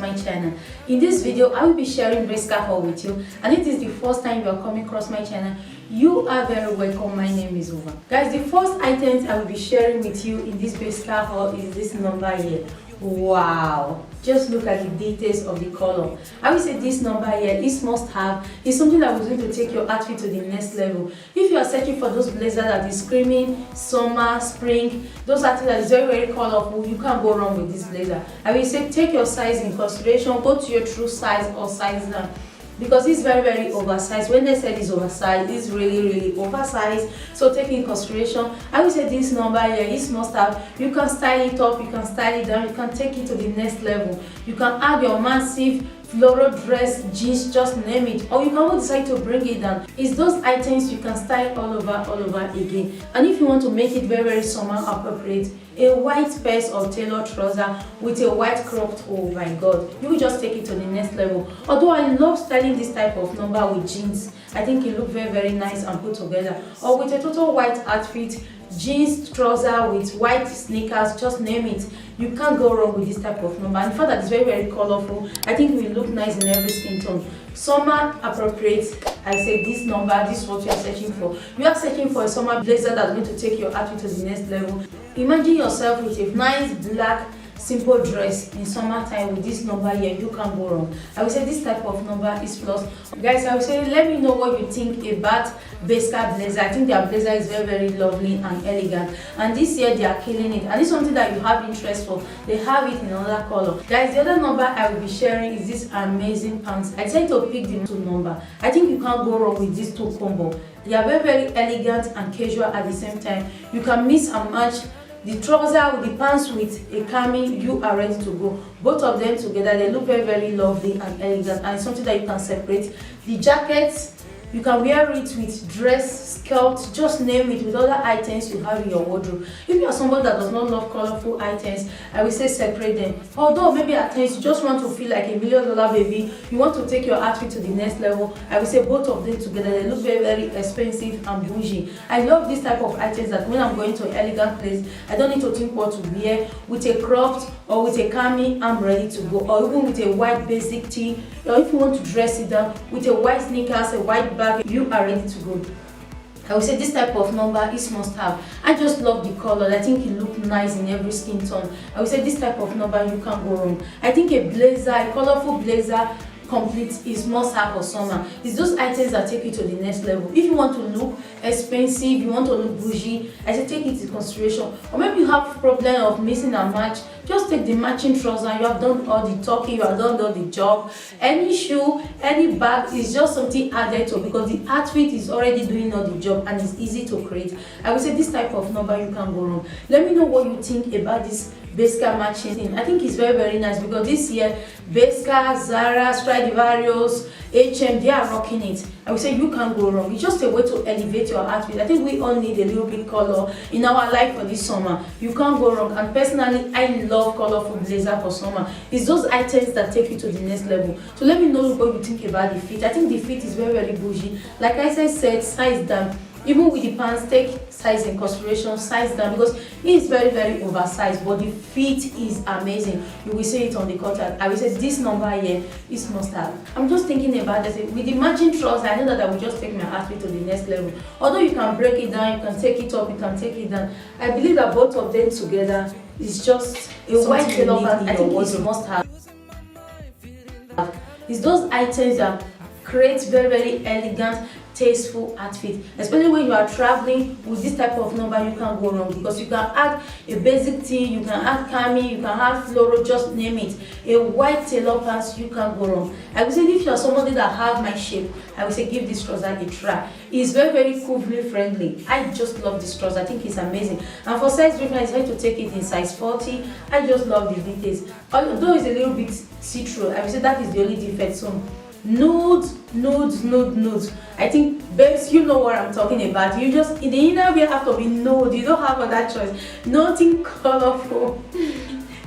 my channel. In this video I will be sharing Bershka haul with you, and it is the first time you are coming across my channel, you are very welcome. My name is Ova. Guys, the first items I will be sharing with you in this Bershka haul is this number here. Wow, just look at the details of the color. I will say this number here is must have. It's something that is going to take your outfit to the next level. If you are searching for those blazers that is screaming summer, spring, those outfits that is very colorful, you can't go wrong with this blazer. I will say take your size in consideration. Go to your true size or size down, because it's very oversized. When they said it's oversized, it's really oversized, so take in consideration. I will say this number here is must have. You can style it up, you can style it down, you can take it to the next level. You can add your massive floral dress, jeans, just name it, or you can also decide to bring it down. It's those items you can style all over again. And if you want to make it very summer appropriate, a white pair of tailored trouser with a white cropped, oh my god, you will just take it to the next level. Although I love styling this type of number with jeans, I think it looks very nice and put together, or with a total white outfit, jeans, trouser with white sneakers, just name it. You can't go wrong with this type of number. And the fact that it's very colorful, I think it will look nice in every skin tone. Summer appropriate, I say this number, this is what you are searching for. You are searching for a summer blazer that's going to take your outfit to the next level. Imagine yourself with a nice black simple dress in summertime with this number here. You can't go wrong. I would say this type of number is plus. Guys, I would say let me know what you think about Bershka blazer. I think their blazer is very lovely and elegant, and this year they are killing it, and it's something that you have interest for. They have it in another color. Guys, the other number I will be sharing is this amazing pants. I decided to pick the two number. I think you can't go wrong with these two combo. They are very elegant and casual at the same time. You can mix and match the trouser with the pants with a cami. You are ready to go. Both of them together, they look very lovely and elegant, and it's something that you can separate. The jackets, you can wear it with dress, skirt, just name it, with other items you have in your wardrobe. If you are someone that does not love colorful items, I will say separate them. Although maybe at times you just want to feel like $1 million baby, you want to take your outfit to the next level, I will say both of them together, they look very expensive and bougie. I love this type of items that when I'm going to an elegant place, I don't need to think what to wear. With a cropped or with a cami, I'm ready to go. Or even with a white basic tee, or if you want to dress it down with a white sneakers, a white bag, you are ready to go. I would say this type of number is must have. I just love the color. I think it looks nice in every skin tone. I would say this type of number you can't go wrong. I think a blazer, a colorful blazer complete is must have for summer. It's those items that take you to the next level. If you want to look expensive, you want to look bougie, I say take it into consideration. Or maybe you have problem of missing a match, just take the matching trouser. You have done all the talking, you have done all the job. Any shoe, any bag is just something added to, because the outfit is already doing all the job and it's easy to create. I would say this type of number you can go wrong. Let me know what you think about this Bershka matching thing. I think it's very nice, because this year Bershka, Zara, Stradivarius, H&M, they are rocking it. I would say you can't go wrong. It's just a way to elevate your outfit. I think we all need a little bit color in our life for this summer. You can't go wrong. And personally, I love colorful blazer for summer. It's those items that take you to the next level. So let me know what you think about the fit. I think the fit is very bougie. Like I said, size down. Even with the pants, take size in consideration, size down, because it is very oversized, but the fit is amazing. You will see it on the cutter. I will say this number here is must have. I'm just thinking about this with the matching trouser. I know that I will just take my outfit to the next level. Although you can break it down, you can take it up, you can take it down. I believe that both of them together is just a white tailor pant. I think it's must have. It's those items that create very elegant, tasteful outfit, especially when you are traveling. With this type of number you can't go wrong, because you can add a basic tee, you can add cami, you can add floral, just name it. A white tailor pants, you can't go wrong. I would say if you are somebody that have my shape, I would say give this trouser a try. It's very cool friendly. I just love this trouser. I think it's amazing. And for size difference, I decided to take it in size 40. I just love the details. Although it's a little bit see-through, I would say that is the only defect. So nudes. I think babes, you know what I'm talking about. You just in the inner wear have to be nude. You don't have other choice. Nothing colorful.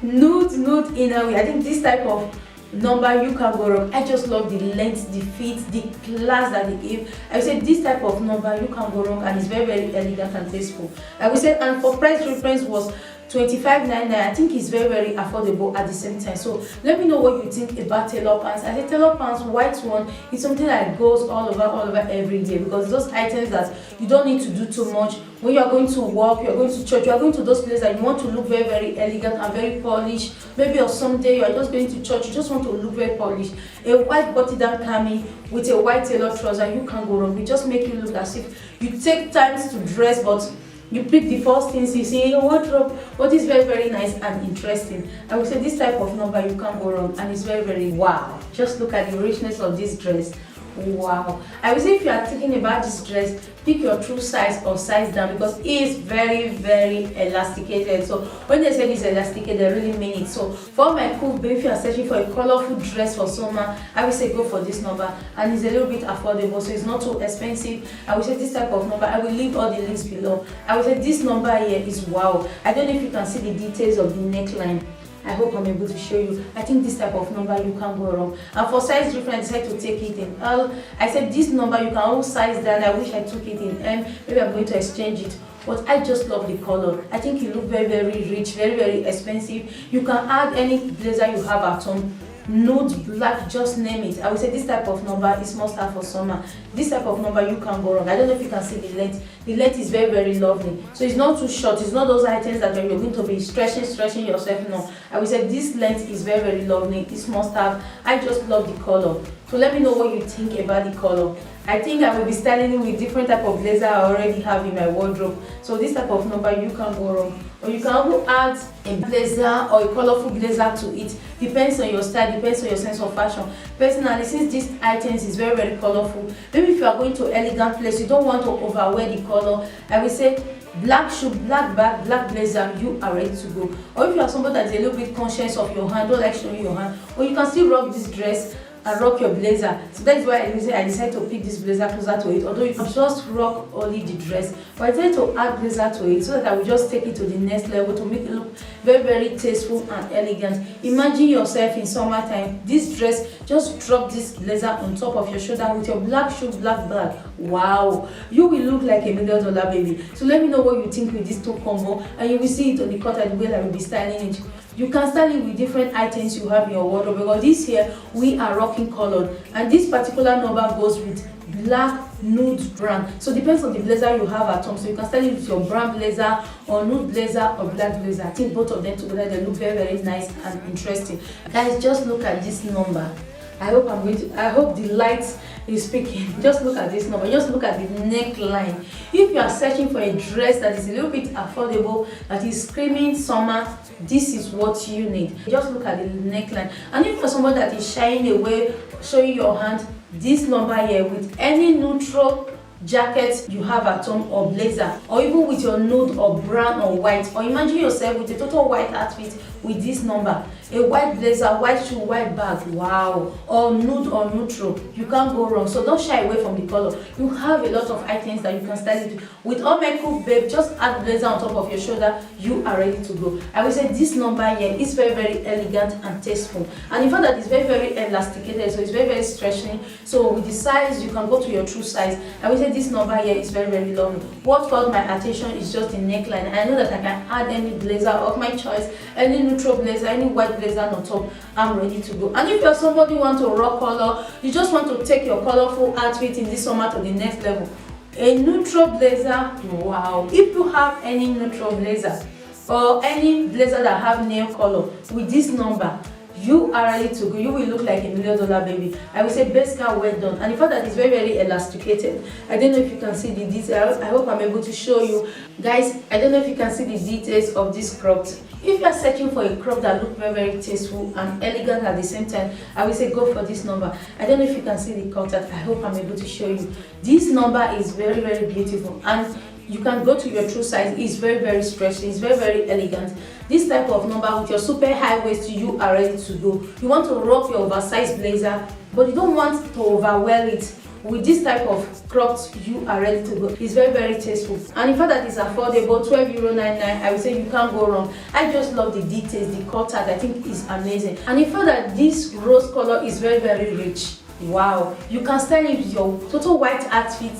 nude inner wear. I think this type of number you can go wrong. I just love the length, the fit, the class that they give. I would say this type of number you can go wrong, and it's very elegant and tasteful. I would say, and for price reference was 25.99. I think it's very affordable at the same time. So let me know what you think about tailor pants. I say tailor pants, white one, is something that goes all over every day, because those items that you don't need to do too much. When you are going to work, you are going to church, you are going to those places that you want to look very elegant and very polished. Maybe on some day you are just going to church, you just want to look very polished. A white button-down cami with a white tailor trouser, you can't go wrong. It just make you look as if you take time to dress, but you pick the first things you see in your wardrobe. What is very nice and interesting. I would say this type of number you can't go wrong, and it's very wow. Just look at the richness of this dress. Wow. I would say if you are thinking about this dress, pick your true size or size down, because it is very elasticated. So when they say it's elasticated, they really mean it. So for my cool babe, if you are searching for a colorful dress for summer, I would say go for this number, and it's a little bit affordable, so it's not too expensive. I would say this type of number, I will leave all the links below. I would say this number here is wow. I don't know if you can see the details of the neckline. I hope I'm able to show you. I think this type of number you can't go wrong. And for size difference, I decided to take it in L. I said this number you can also size down. I wish I took it in M. Maybe I'm going to exchange it. But I just love the color. I think you look very rich, very expensive. You can add any blazer you have at home. Nude, black, just name it. I would say this type of number is must have for summer. This type of number you can go wrong. I don't know if you can see the length. The length is very lovely. So it's not too short. It's not those items that you're going to be stretching yourself. No, I would say this length is very lovely. It's must have. I just love the color. So let me know what you think about the color. I think I will be styling it with different type of blazer I already have in my wardrobe. So this type of number you can go wrong. Or you can also add a blazer or a colorful blazer to it. Depends on your style, depends on your sense of fashion. Personally, since these items is very colorful, maybe if you are going to elegant place, you don't want to overwear the color, I will say black shoe, black bag, black blazer, you are ready to go. Or if you are somebody that is a little bit conscious of your hand, don't like showing your hand, or you can still rock this dress and rock your blazer. So that is why I decided to pick this blazer closer to it. Although you can just rock only the dress, but I decided to add blazer to it so that I will just take it to the next level to make it look very tasteful and elegant. Imagine yourself in summertime. This dress, just drop this blazer on top of your shoulder with your black shoe, black bag. Wow, you will look like $1 million baby. So let me know what you think with this two combo, and you will see it on the cut and the way I will be styling it. You can style it with different items you have in your wardrobe, because this here we are rocking colored, and this particular number goes with black, nude, brown. So depends on the blazer you have at home. So you can style it with your brown blazer or nude blazer or black blazer. I think both of them together, they look very nice and interesting. Guys, just look at this number. I hope the light is speaking. Just look at this number. Just look at the neckline. If you are searching for a dress that is a little bit affordable, that is screaming summer, this is what you need. Just look at the neckline. And if you're someone that is shying away, showing your hand, this number here with any neutral jacket you have at home or blazer, or even with your nude or brown or white, or imagine yourself with a total white outfit with this number, a white blazer, white shoe, white bag, wow, or nude or neutral, you can't go wrong. So don't shy away from the color. You have a lot of items that you can style it with. All my cool babe, just add blazer on top of your shoulder, you are ready to go. I will say this number here is very elegant and tasteful, and in fact that is very elasticated, so it's very stretching. So with the size, you can go to your true size. I will say this number here is very lovely. What caught my attention is just the neckline. I know that I can add any blazer of my choice, any neutral blazer, any white blazer on top. I'm ready to go. And if you're somebody who want to rock color, you just want to take your colorful outfit in this summer to the next level, a neutral blazer, wow. If you have any neutral blazer or any blazer that have nail color with this number, you are ready to go. You will look like $1 million baby. I will say Bershka, well done. And in fact that is very elasticated. I don't know if you can see the details. I hope I'm able to show you guys. I don't know if you can see the details of this crop. If you are searching for a crop that looks very tasteful and elegant at the same time, I will say go for this number. I don't know if you can see the cut. I hope I'm able to show you. This number is very beautiful, and you can go to your true size. It's very stretchy. It's very elegant. This type of number with your super high waist, you are ready to go. You want to rock your oversized blazer, but you don't want to overwear it. With this type of cropped, you are ready to go. It's very tasteful, and in fact that is affordable, €12.99. I would say you can't go wrong. I just love the details, the cut out. I think is amazing, and in fact that this rose color is very rich. Wow, you can style it with your total white outfit.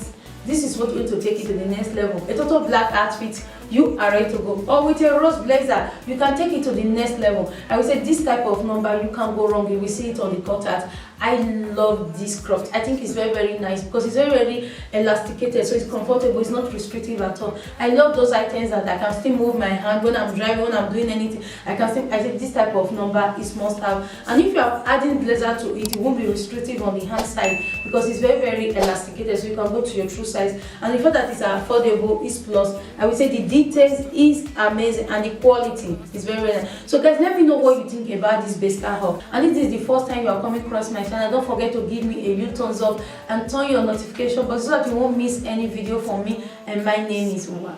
This is what's going to take it to the next level. A total black outfit you are ready to go. Or with a rose blazer, you can take it to the next level. I would say this type of number, you can't go wrong. You will see it on the cutout. I love this cropped. I think it's very nice because it's very elasticated, so it's comfortable. It's not restrictive at all. I love those items that I can still move my hand when I'm driving, when I'm doing anything. I think this type of number is must have. And if you are adding blazer to it, it won't be restrictive on the hand side because it's very elasticated, so you can go to your true size. And the fact that it's affordable is plus. I would say the details is amazing and the quality is very nice. So guys, let me know what you think about this Bershka haul. And if this is the first time you are coming across my channel, don't forget to give me a huge thumbs up and turn your notification bell so that you won't miss any video from me. And my name is Uwa.